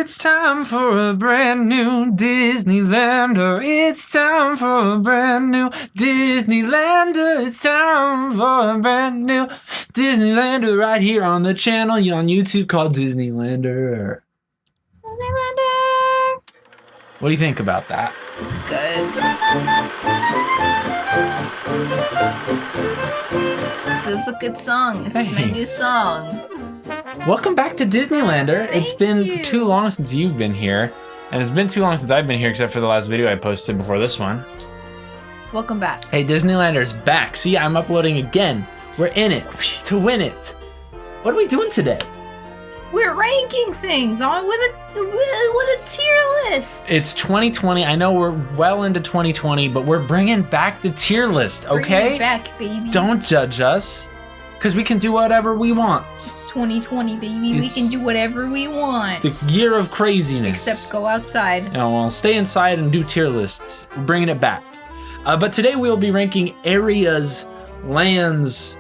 It's time for a brand new Disneylander. It's time for a brand new Disneylander. It's time for a brand new Disneylander right here on the channel on YouTube called Disneylander. Disneylander. What do you think about that? It's good. It's a good song. It's my new song. Welcome back to Disneylander. It's been too long since you've been here. And it's been too long since I've been here, except for the last video I posted before this one. Welcome back. Hey, Disneylander's back. See, I'm uploading again. We're in it to win it. What are we doing today? We're ranking things on with a tier list. It's 2020. I know we're well into 2020, but we're bringing back the tier list, okay? Bring it back, baby. Don't judge us, because we can do whatever we want. It's 2020, baby. We can do whatever we want. The year of craziness. Except go outside. Oh, well, stay inside and do tier lists. We're bringing it back. But today we'll be ranking areas, lands,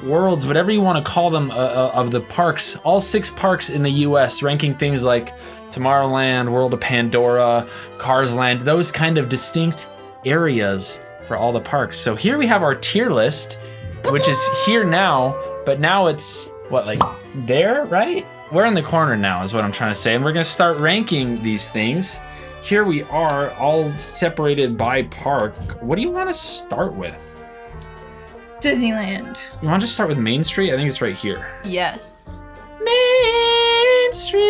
worlds, whatever you want to call them, of the parks, all 6 parks in the US, ranking things like Tomorrowland, World of Pandora, Cars Land, those kind of distinct areas for all the parks. So here we have our tier list, which is here now, but now it's, what, like there, right? We're in the corner now is what I'm trying to say, and we're gonna start ranking these things. Here we are, all separated by park. What do you want to start with? Disneyland. You want to start with Main Street? I think it's right here. Yes. Main Street.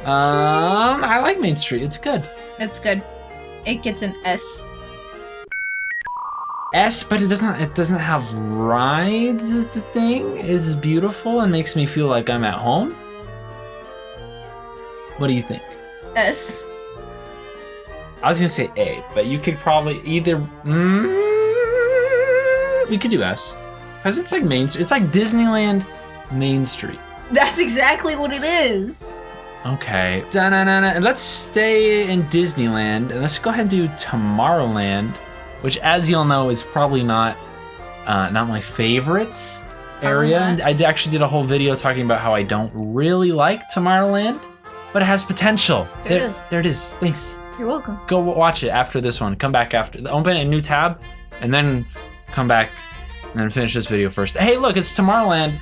I like Main Street. It's good. It's good. It gets an S. S, but it doesn't have rides is the thing. It's beautiful and makes me feel like I'm at home. What do you think? S. I was gonna say A, but you could probably either. We could do S, because it's like Main Street. It's like Disneyland Main Street. That's exactly what it is. Okay. And let's stay in Disneyland, and let's go ahead and do Tomorrowland, which, as you'll know, is probably not my favorites area. And I actually did a whole video talking about how I don't really like Tomorrowland, but it has potential. There it is. Thanks. You're welcome. Go watch it after this one. Come back after. Open a new tab, and then come back and then finish this video first. Hey, look, it's Tomorrowland.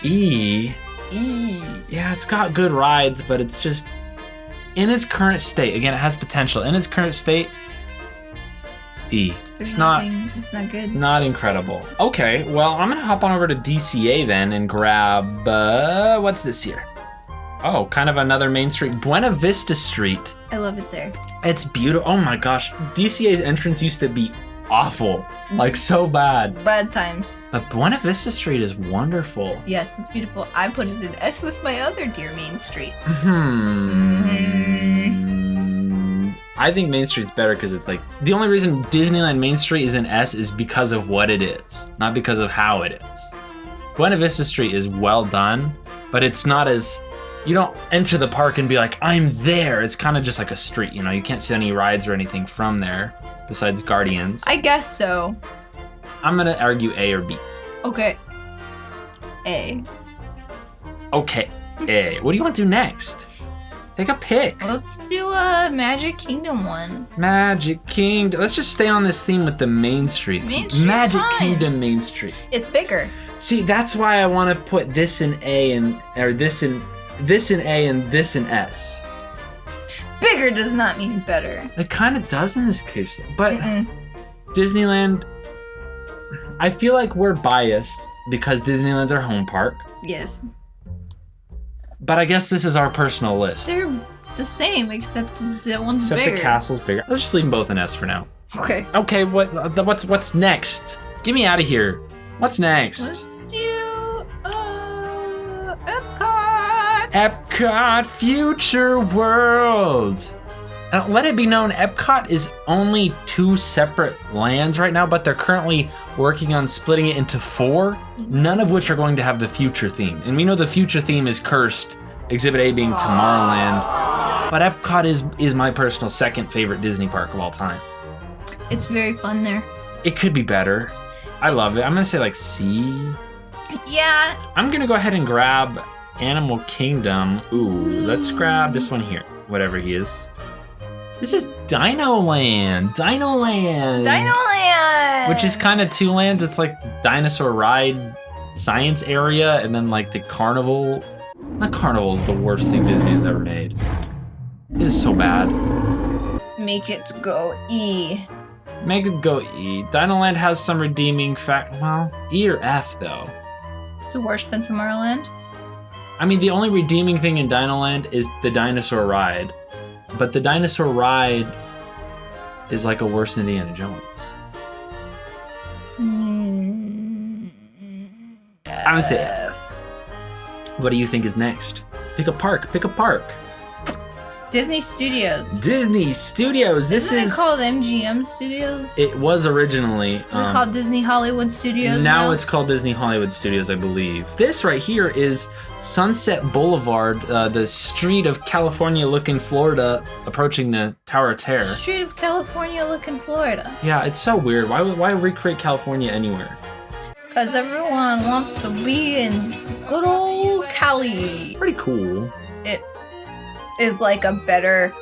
E. Yeah, it's got good rides, but it's just in its current state. Again, it has potential. In its current state, E. It's not good. Not incredible. Okay, well, I'm gonna hop on over to DCA then and grab what's this here? Oh, kind of another Main Street, Buena Vista Street. I love it there. It's beautiful. Oh my gosh, DCA's entrance used to be awful, like so bad. Bad times. But Buena Vista Street is wonderful. Yes, it's beautiful. I put it in S with my other dear Main Street. I think Main Street's better because it's like, the only reason Disneyland Main Street is in S is because of what it is, not because of how it is. Buena Vista Street is well done, but it's not as, you don't enter the park and be like, I'm there. It's kind of just like a street, you know? You can't see any rides or anything from there besides Guardians. I guess so. I'm gonna argue A or B. Okay. A. Okay, A. What do you want to do next? Take a pick. Let's do a Magic Kingdom one. Magic Kingdom. Let's just stay on this theme with the Main Streets. Magic Kingdom Main Street. It's bigger. See, that's why I want to put this in A or this in A and this in S. Bigger does not mean better. It kind of does in this case, though. But Disneyland, I feel like we're biased because Disneyland's our home park. Yes. But I guess this is our personal list. They're the same, except that one's bigger. Except the castle's bigger. Let's just leave them both in S for now. Okay. Okay, what's next? Get me out of here. What's next? Let's do Epcot. Epcot Future World. Now, let it be known, Epcot is only 2 separate lands right now, but they're currently working on splitting it into 4, none of which are going to have the future theme. And we know the future theme is cursed, Exhibit A being Tomorrowland. But Epcot is my personal second favorite Disney park of all time. It's very fun there. It could be better. I love it. I'm gonna say like C. Yeah. I'm gonna go ahead and grab Animal Kingdom. Ooh, let's grab this one here. Whatever he is. This is Dinoland. Dinoland! Which is kind of two lands. It's like the dinosaur ride science area, and then like the carnival. That carnival is the worst thing Disney has ever made. It is so bad. Make it go E. Make it go E. Dinoland has some redeeming well, E or F though. Is it worse than Tomorrowland? I mean, the only redeeming thing in Dinoland is the dinosaur ride. But the dinosaur ride is like a worse Indiana Jones. I'm gonna say F. What do you think is next? Pick a park. Disney Studios. Disney Studios. Isn't it called MGM Studios? It was originally. Is it called Disney Hollywood Studios now? It's called Disney Hollywood Studios, I believe. This right here is Sunset Boulevard, the street of California-looking Florida, approaching the Tower of Terror. Street of California-looking Florida. Yeah, it's so weird. Why recreate California anywhere? Because everyone wants to be in good old Cali. Pretty cool. It is like a better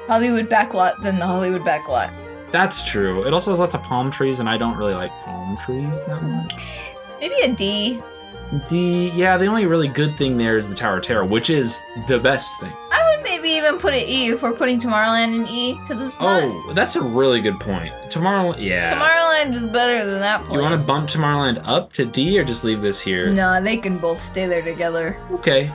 Hollywood backlot than the Hollywood backlot. That's true. It also has lots of palm trees, and I don't really like palm trees that much. Maybe a D. Yeah, the only really good thing there is the Tower of Terror, which is the best thing. I would maybe even put it E if we're putting Tomorrowland in E, because it's not... Oh, that's a really good point. Tomorrowland is better than that place. You want to bump Tomorrowland up to D, or just leave this here? No, they can both stay there together. Okay.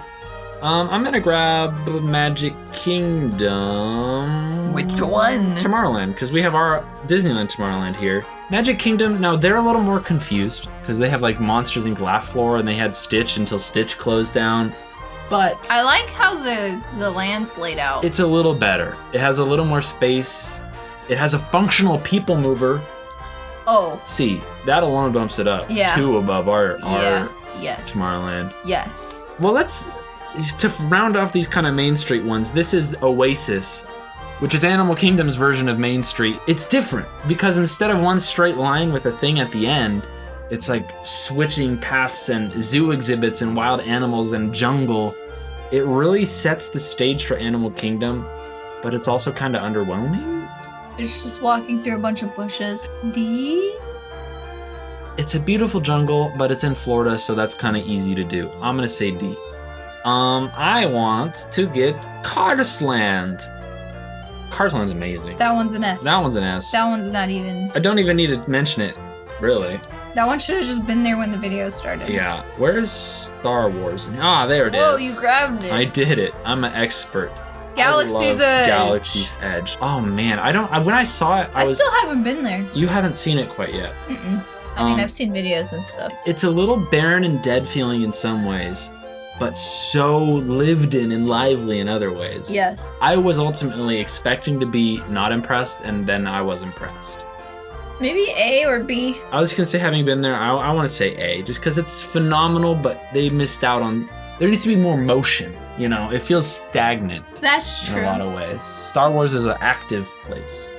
I'm gonna grab Magic Kingdom. Which one? Tomorrowland, because we have our Disneyland Tomorrowland here. Magic Kingdom, now they're a little more confused, because they have like Monsters Inc. Laugh Floor, and they had Stitch until Stitch closed down. But I like how the land's laid out. It's a little better. It has a little more space. It has a functional people mover. Oh. See, that alone bumps it up. Yeah. 2 above our yes. Tomorrowland. Yes. Well, to round off these kind of Main Street ones, this is Oasis, which is Animal Kingdom's version of Main Street. It's different because instead of one straight line with a thing at the end, it's like switching paths and zoo exhibits and wild animals and jungle. It really sets the stage for Animal Kingdom, but it's also kind of underwhelming. It's just walking through a bunch of bushes. D? It's a beautiful jungle, but it's in Florida, so that's kind of easy to do. I'm gonna say D. I want to get Carsland. Carsland's amazing. That one's an S. That one's an S. That one's not even... I don't even need to mention it, really. That one should have just been there when the video started. Yeah. Where's Star Wars? Ah, there it is. Whoa, you grabbed it. I did it. I'm an expert. Galaxy's Edge. Galaxy's Edge. Oh man, when I saw it, I still haven't been there. You haven't seen it quite yet. Mm-mm. I mean, I've seen videos and stuff. It's a little barren and dead feeling in some ways, but so lived in and lively in other ways. Yes. I was ultimately expecting to be not impressed, and then I was impressed. Maybe A or B. I was gonna say, having been there, I want to say A, just because it's phenomenal, but they missed out on. There needs to be more motion. You know, it feels stagnant. That's true. In a lot of ways. Star Wars is an active place.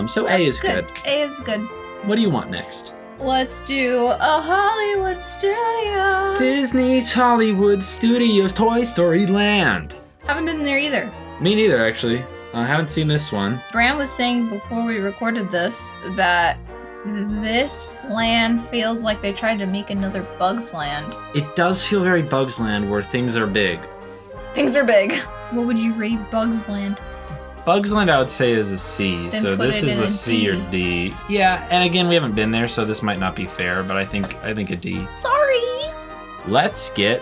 So A is good. A is good. What do you want next? Let's do a Hollywood Studios. Disney's Hollywood Studios Toy Story Land. Haven't been there either. Me neither, actually. I haven't seen this one. Bran was saying before we recorded this that this land feels like they tried to make another Bugs Land. It does feel very Bugs Land, where things are big. Things are big. What would you rate Bugs Land? Bugs Land, I would say, is a C. Then so this is a C D. or D. Yeah, and again, we haven't been there, so this might not be fair, but I think a D. Sorry. Let's get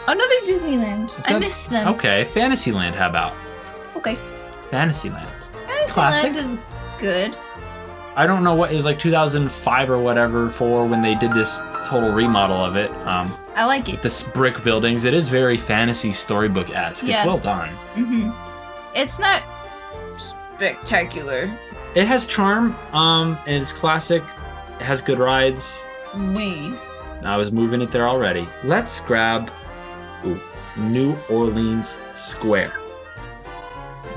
another Disneyland. I miss them. Okay, Fantasyland, how about? Okay. Fantasyland. Fantasyland is good. I don't know what it was, like 2005 or whatever, when they did this total remodel of it. I like it. This brick buildings. It is very fantasy storybook-esque. Yes. It's well done. Mm-hmm. It's not spectacular. It has charm, and it's classic. It has good rides. I was moving it there already. Let's grab New Orleans Square.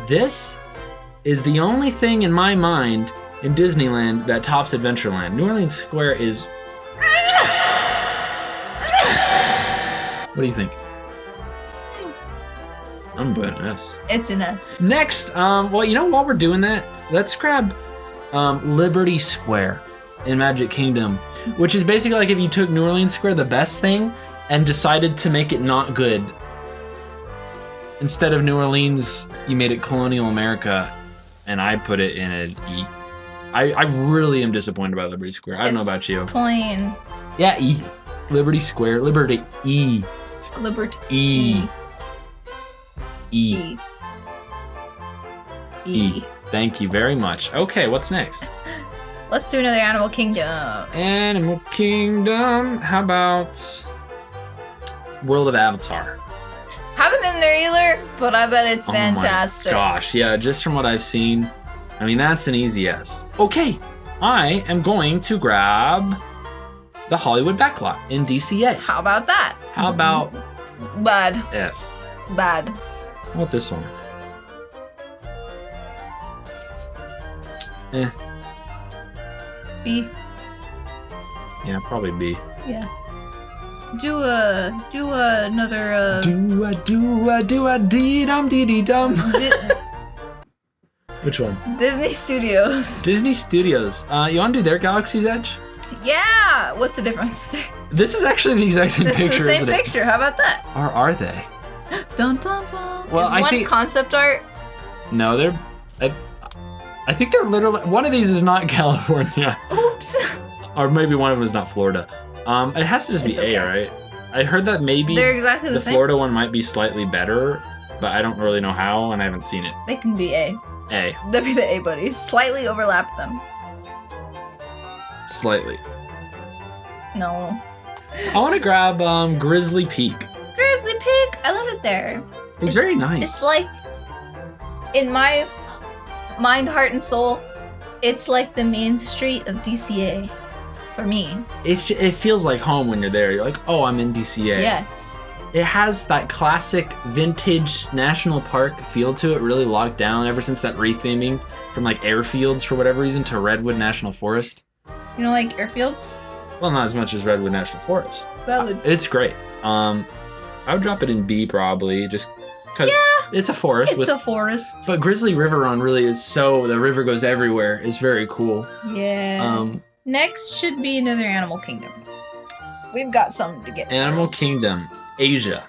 This is the only thing in my mind in Disneyland that tops Adventureland. New Orleans Square is... What do you think? I'm putting an S. It's an S. Next, well, you know, while we're doing that, let's grab Liberty Square in Magic Kingdom, which is basically like if you took New Orleans Square, the best thing, and decided to make it not good. Instead of New Orleans, you made it Colonial America, and I put it in an E. I really am disappointed about Liberty Square. I don't know about you. Plain. Yeah, E. Liberty Square. Liberty E. Liberty E. E. E. Thank you very much. Okay, what's next? Let's do another Animal Kingdom. Animal Kingdom. How about World of Avatar? Haven't been there either, but I bet it's fantastic. Oh my gosh, yeah, just from what I've seen, I mean, that's an easy yes. Okay, I am going to grab the Hollywood Backlot in DCA. How about that? How about Bad. F? Bad. How about this one? B. Yeah, probably B. Yeah. Do another Do a dee dum dee dee dum. Which one? Disney Studios. Disney Studios. You want to do their Galaxy's Edge? Yeah. What's the difference there? This is actually the exact same picture. It's the same isn't picture. How about that? Or are they? Dun dun dun. Well, Is I one think- concept art? No, they're. I think they're literally. One of these is not California, Oops. or maybe one of them is not Florida. It has to just be It's A, okay. right? I heard that maybe They're exactly the the same. Florida one might be slightly better, but I don't really know how, and I haven't seen it. They can be A. A, They'll be the A buddies. Slightly overlap them. slightly. No. I want to grab Grizzly Peak. Grizzly Peak. I love it there. It's very nice. It's like, in my mind, heart, and soul, it's like the main street of DCA. For me. It feels like home when you're there. You're like, oh, I'm in DCA. Yes. It has that classic vintage national park feel to it, really locked down ever since that retheming from like airfields for whatever reason to Redwood National Forest. You know, like airfields? Well, not as much as Redwood National Forest. Valid. It's great. I would drop it in B probably, just because it's a forest. It's a forest. But Grizzly River Run really is so the river goes everywhere. It's very cool. Yeah. Next should be another Animal Kingdom. We've got something to get. Animal Kingdom, Asia.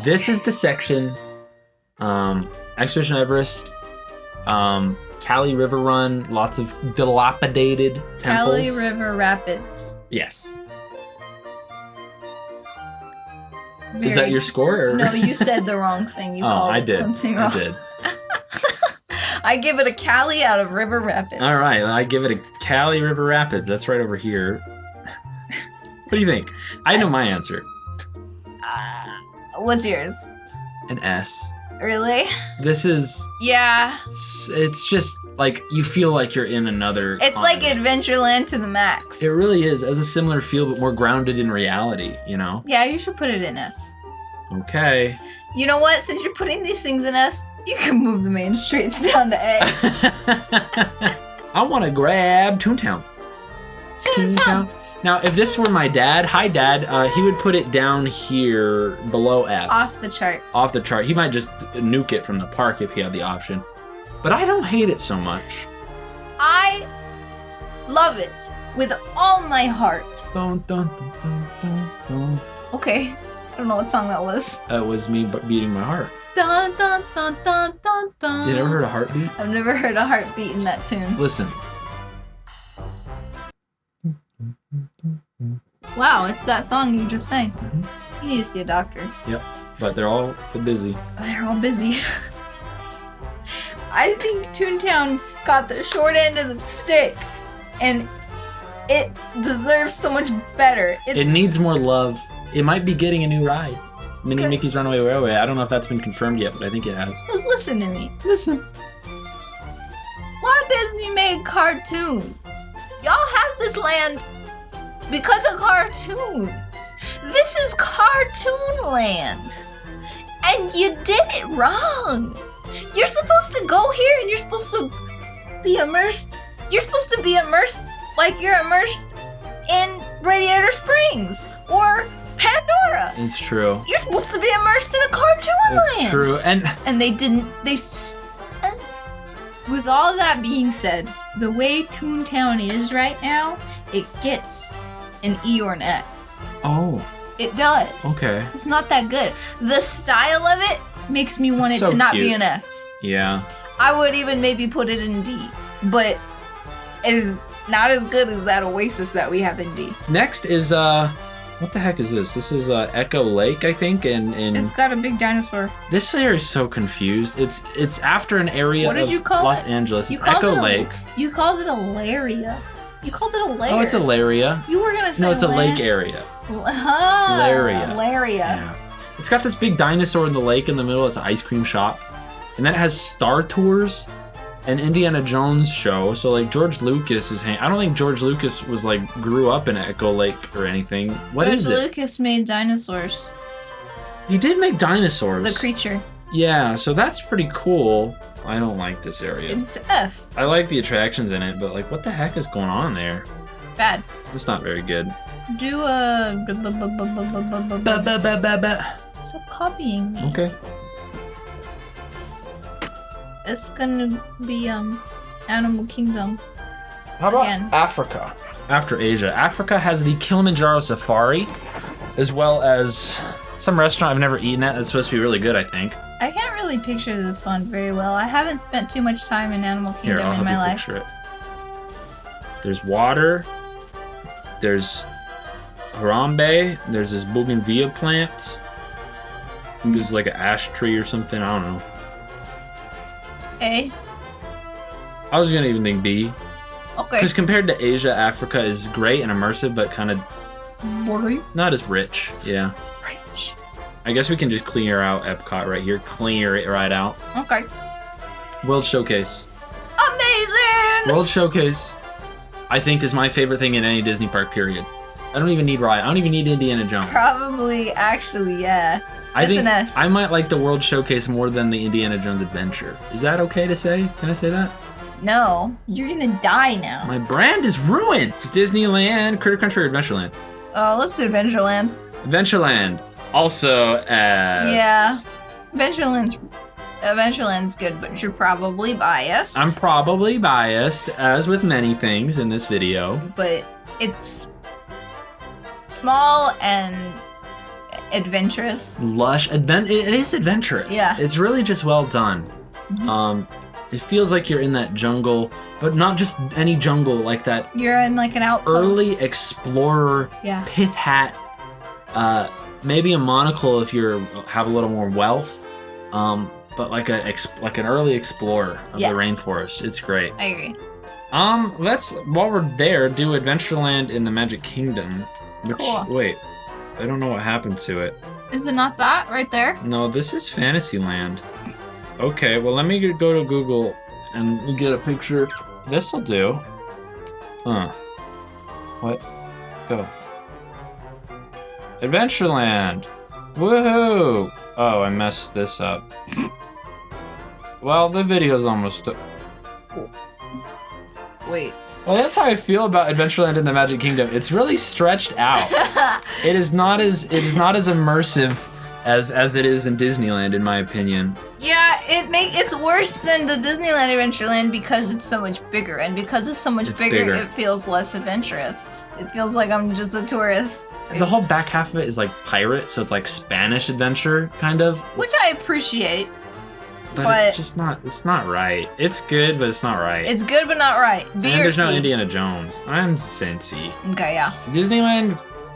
This is the section. Expedition Everest, Cali River Run, lots of dilapidated temples. Cali River Rapids. Yes. Very... Is that your score? Or? No, you said the wrong thing. You called it something wrong. I did. I give it a Cali out of River Rapids. All right, I give it a Cali River Rapids. That's right over here. What do you think? I know my answer. What's yours? An S. Really? This is... Yeah. It's just like you feel like you're in another It's continent. like Adventureland to the max. It really is. It has a similar feel, but more grounded in reality, you know? Yeah, you should put it in S. Okay. You know what? Since you're putting these things in S, you can move the main streets down to A. I want to grab Toontown. Toontown. Now, if this were my dad, hi dad, he would put it down here below F. Off the chart. Off the chart. He might just nuke it from the park if he had the option. But I don't hate it so much. I love it with all my heart. Dun, dun, dun, dun, dun, dun. Okay. I don't know what song that was. That was me beating my heart. Dun dun dun dun dun dun. You never heard a heartbeat? I've never heard a heartbeat in that tune. Listen. Wow, it's that song you just sang. Mm-hmm. You need to see a doctor. Yep. But they're all busy. They're all busy. I think Toontown got the short end of the stick, and it deserves so much better. It needs more love. It might be getting a new ride. Minnie and Mickey's Runaway Railway. I don't know if that's been confirmed yet, but I think it has. Just listen to me. Listen. Walt Disney made cartoons. Y'all have this land because of cartoons. This is Cartoon Land. And you did it wrong. You're supposed to go here and you're supposed to be immersed. You're supposed to be immersed like you're immersed in Radiator Springs or Pandora. It's true. You're supposed to be immersed in a cartoon land. It's true. And they didn't. With all that being said, the way Toontown is right now, it gets an E or an F. Oh. It does. Okay. It's not that good. The style of it makes me want it So to not cute. be an F. Yeah. I would even maybe put it in D, but is not as good as that Oasis that we have in D. Next is what the heck is this? This is Echo Lake, I think, and It's got a big dinosaur. this area is so confused. It's after an area What did of you call Los it? Angeles. You It's called Echo it Lake. You called it Alaria. You called it a lair. Oh, it's a Laria. You were gonna say No, it's a lake area. Laria. Laria. Yeah. It's got this big dinosaur in the lake in the middle. It's an ice cream shop. And then it has Star Tours and Indiana Jones show. So like George Lucas is I don't think George Lucas was like grew up in Echo Lake or anything. What is George it? Lucas made dinosaurs. He did make dinosaurs. The creature. Yeah, so that's pretty cool. I don't like this area. It's F. I like the attractions in it, but like what the heck is going on there? Bad. It's not very good. Do a. Stop copying me. Okay. It's gonna be Animal Kingdom. How about Again. Africa? After Asia. Africa has the Kilimanjaro Safari, as well as some restaurant I've never eaten at that's supposed to be really good, I think. I can't really picture this one very well. I haven't spent too much time in Animal Here, Kingdom I'll in help my you life. picture it. There's water. There's Harambe. There's this bougainvillea plant. I think there's like an ash tree or something. I don't know. A. I was gonna even think B. Okay. Because compared to Asia, Africa is great and immersive, but kind of Boring. not as rich. Yeah. Rich. I guess we can just clear out Epcot right here. Clear it right out. Okay. World Showcase. Amazing! World Showcase, I think, is my favorite thing in any Disney park, period. I don't even need Ride. I don't even need Indiana Jones. Probably, actually, yeah. I It's think an S. I might like the World Showcase more than the Indiana Jones Adventure. Is that okay to say? Can I say that? No, you're gonna die now. My brand is ruined. Disneyland, Critter Country, or Adventureland? Oh, let's do Adventureland. Adventureland. Also as... Yeah. Adventureland's good, but you're probably biased. I'm probably biased, as with many things in this video. But it's small and adventurous. Lush. It is adventurous. Yeah. It's really just well done. Mhm. It feels like you're in that jungle, but not just any jungle, like that You're in like an outpost. early explorer Yeah. pith hat, maybe a monocle if you have a little more wealth, but like an early explorer of Yes. the rainforest. It's great. I agree. Let's while we're there do Adventureland in the Magic Kingdom. Which, Cool. Wait, I don't know what happened to it. Is it not that right there? No, this is Fantasyland. Okay, well let me go to Google and get a picture. This'll do. Huh. What? Go. Adventureland! Woohoo! Oh, I messed this up. Well, the video's almost... Wait. Well, that's how I feel about Adventureland in the Magic Kingdom. It's really stretched out. It is not as immersive as it is in Disneyland, in my opinion. Yeah, it's worse than the Disneyland Adventureland because it's so much bigger, and because it's so much bigger, it feels less adventurous. It feels like I'm just a tourist. The whole back half of it is like pirate, so it's like Spanish adventure, kind of. Which I appreciate. But it's just not. It's not right. It's good, but it's not right. It's good, but not right. B and or there's C? no Indiana Jones. I'm saying C. Okay, yeah. Disneyland,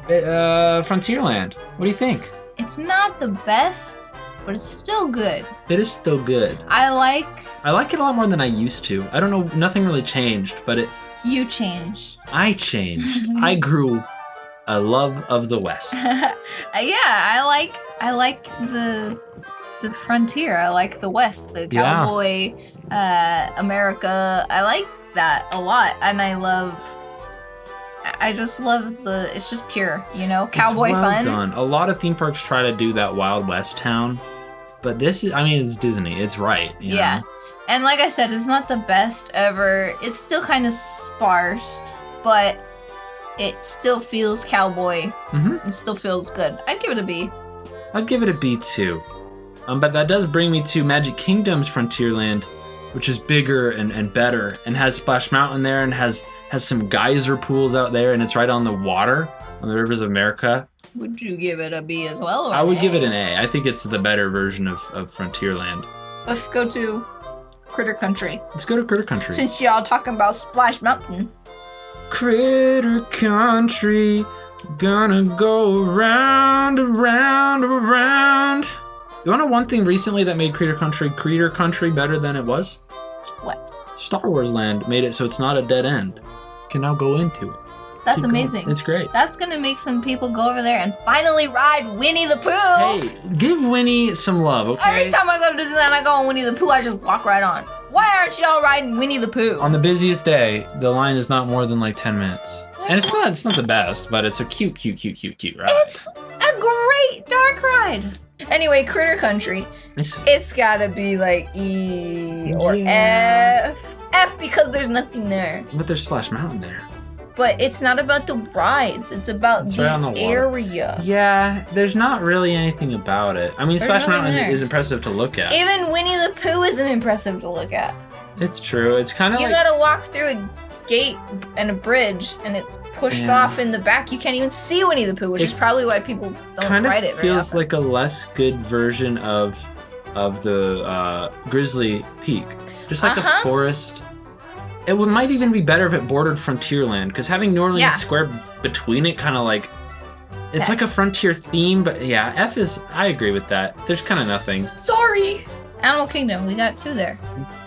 Frontierland. What do you think? It's not the best, but it's still good. It is still good. I like it a lot more than I used to. I don't know. Nothing really changed, but you change. I changed. I grew a love of the West. Yeah, I like the frontier. I like the West, the cowboy, America. I like that a lot, and I just love it's just pure, cowboy it's well fun. Done. A lot of theme parks try to do that Wild West town, but this is, it's Disney. It's right. You know? And like I said, it's not the best ever. It's still kind of sparse, but it still feels cowboy. It still feels good. I'd give it a B. I'd give it a B too. But that does bring me to Magic Kingdom's Frontierland, which is bigger and better, and has Splash Mountain there, and has some geyser pools out there, and it's right on the water, on the rivers of America. Would you give it a B as well? Or I would give it an A. I think it's the better version of Frontierland. Let's go to Critter Country. Let's go to Critter Country. Since y'all talking about Splash Mountain. Critter Country, gonna go around, around, around. You wanna know one thing recently that made Critter Country better than it was? What? Star Wars Land made it so it's not a dead end. You can now go into it. That's amazing. It's great. That's gonna make some people go over there and finally ride Winnie the Pooh. Hey, give Winnie some love, okay? Every time I go to Disneyland, I go on Winnie the Pooh, I just walk right on. Why aren't y'all riding Winnie the Pooh? On the busiest day, the line is not more than like 10 minutes. And it's not the best, but it's a cute ride. It's a great dark ride. Anyway, Critter Country. It's gotta be like E or F. F because there's nothing there. But there's Splash Mountain there. But it's not about the rides. It's about the area. Yeah, there's not really anything about it. I mean, Splash Mountain is impressive to look at. Even Winnie the Pooh isn't impressive to look at. It's true. It's kind of You gotta walk through a gate and a bridge, and it's pushed off in the back. You can't even see Winnie the Pooh, which is probably why people don't ride it very often. Feels like a less good version of the Grizzly Peak. Just like a forest. It might even be better if it bordered Frontierland, because having New Orleans Square between it kind of like, it's like a frontier theme, but yeah, F is, I agree with that. There's kind of nothing. Sorry. Animal Kingdom, we got 2 there.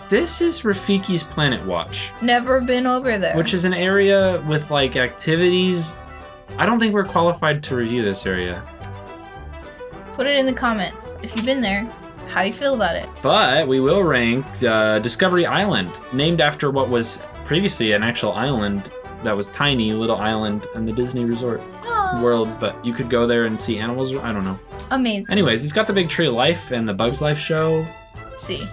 This is Rafiki's Planet Watch. Never been over there. Which is an area with like activities. I don't think we're qualified to review this area. Put it in the comments if you've been there. How you feel about it? But we will rank Discovery Island, named after what was previously an actual island that was tiny, little island in the Disney Resort world. But you could go there and see animals. I don't know. Amazing. Anyways, it's got the Big Tree of Life and the Bugs Life show. See.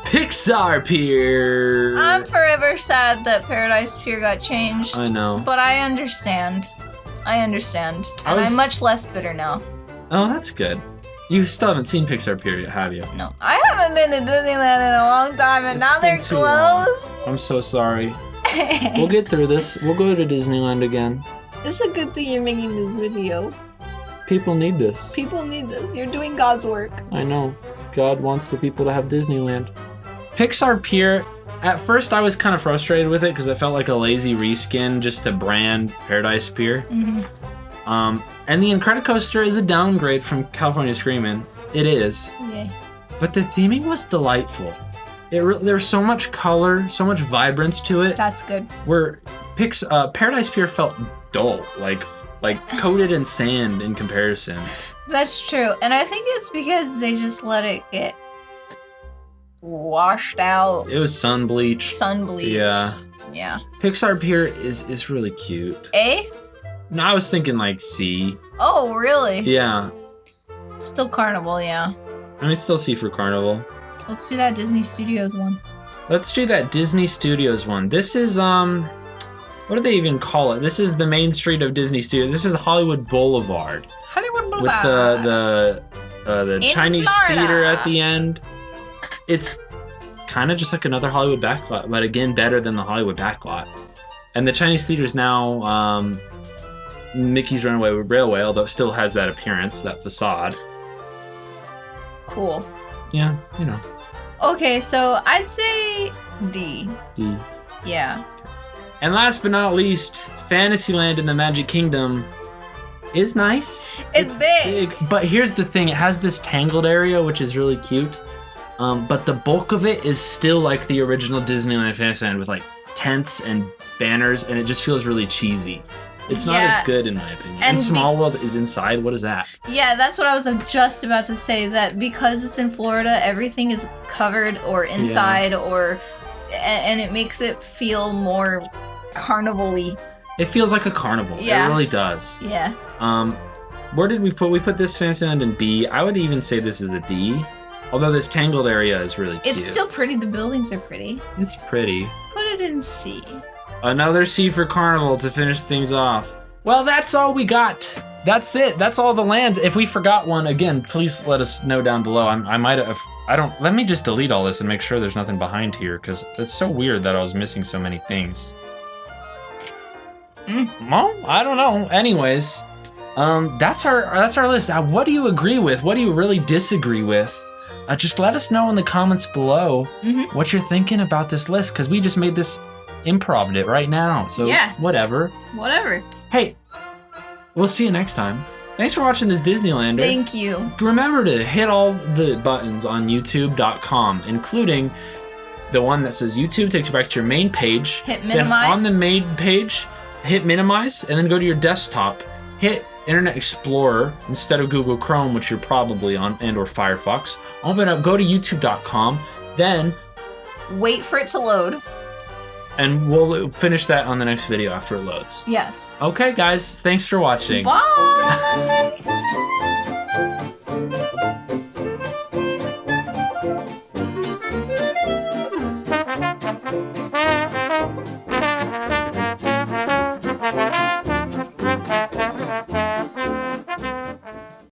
Pixar Pier. I'm forever sad that Paradise Pier got changed. I know. But I understand. And I'm much less bitter now. Oh, that's good. You still haven't seen Pixar Pier yet, have you? No. I haven't been to Disneyland in a long time, and now they're closed. I'm so sorry. We'll get through this. We'll go to Disneyland again. It's a good thing you're making this video. People need this. You're doing God's work. I know. God wants the people to have Disneyland. Pixar Pier, at first I was kind of frustrated with it because it felt like a lazy reskin just to brand Paradise Pier. And the Incredicoaster is a downgrade from California Screamin'. It is. Yeah. But the theming was delightful. There's so much color, so much vibrance to it. That's good. Where Paradise Pier felt dull, like coated in sand in comparison. That's true. And I think it's because they just let it get washed out. It was sun bleached. Yeah. Pixar Pier is really cute. A? No, I was thinking like C. Oh, really? Yeah. Still Carnival, yeah. I mean, still C for Carnival. Let's do that Disney Studios one. Let's do that Disney Studios one. This is, what do they even call it? This is the main street of Disney Studios. This is Hollywood Boulevard. With the Chinese theater at the end. It's kind of just like another Hollywood backlot, but again, better than the Hollywood backlot. And the Chinese theater's now Mickey's Runaway Railway, although it still has that appearance, that facade. Cool. Yeah, you know. Okay, so I'd say D. D. Yeah. And last but not least, Fantasyland in the Magic Kingdom is nice. It's big. But here's the thing, it has this tangled area, which is really cute. But the bulk of it is still like the original Disneyland Fantasyland with like tents and banners, and it just feels really cheesy. It's not as good in my opinion. And Small World is inside. What is that? Yeah, that's what I was just about to say, that because it's in Florida, everything is covered or inside and it makes it feel more carnival-y. It feels like a carnival. Yeah. It really does. Yeah. Where did we put? We put this Fantasyland in B. I would even say this is a D. Although this tangled area is really cute. It's still pretty. The buildings are pretty. It's pretty. Put it in C. Another C for Carnival to finish things off. Well, that's all we got. That's it. That's all the lands. If we forgot one, again, please let us know down below. I might have... let me just delete all this and make sure there's nothing behind here, because it's so weird that I was missing so many things. Well, I don't know. Anyways, that's our list. What do you agree with? What do you really disagree with? Just let us know in the comments below what you're thinking about this list, because we just made this, improv'd it right now. So yeah. Whatever. Hey, we'll see you next time. Thanks for watching this Disneylander. Thank you. Remember to hit all the buttons on youtube.com, including the one that says YouTube takes you back to your main page. Hit minimize. Then on the main page, hit minimize, and then go to your desktop. Hit Internet Explorer instead of Google Chrome, which you're probably on, and or Firefox. Open up, go to youtube.com, then wait for it to load. And we'll finish that on the next video after it loads. Yes. Okay, guys, thanks for watching. Bye!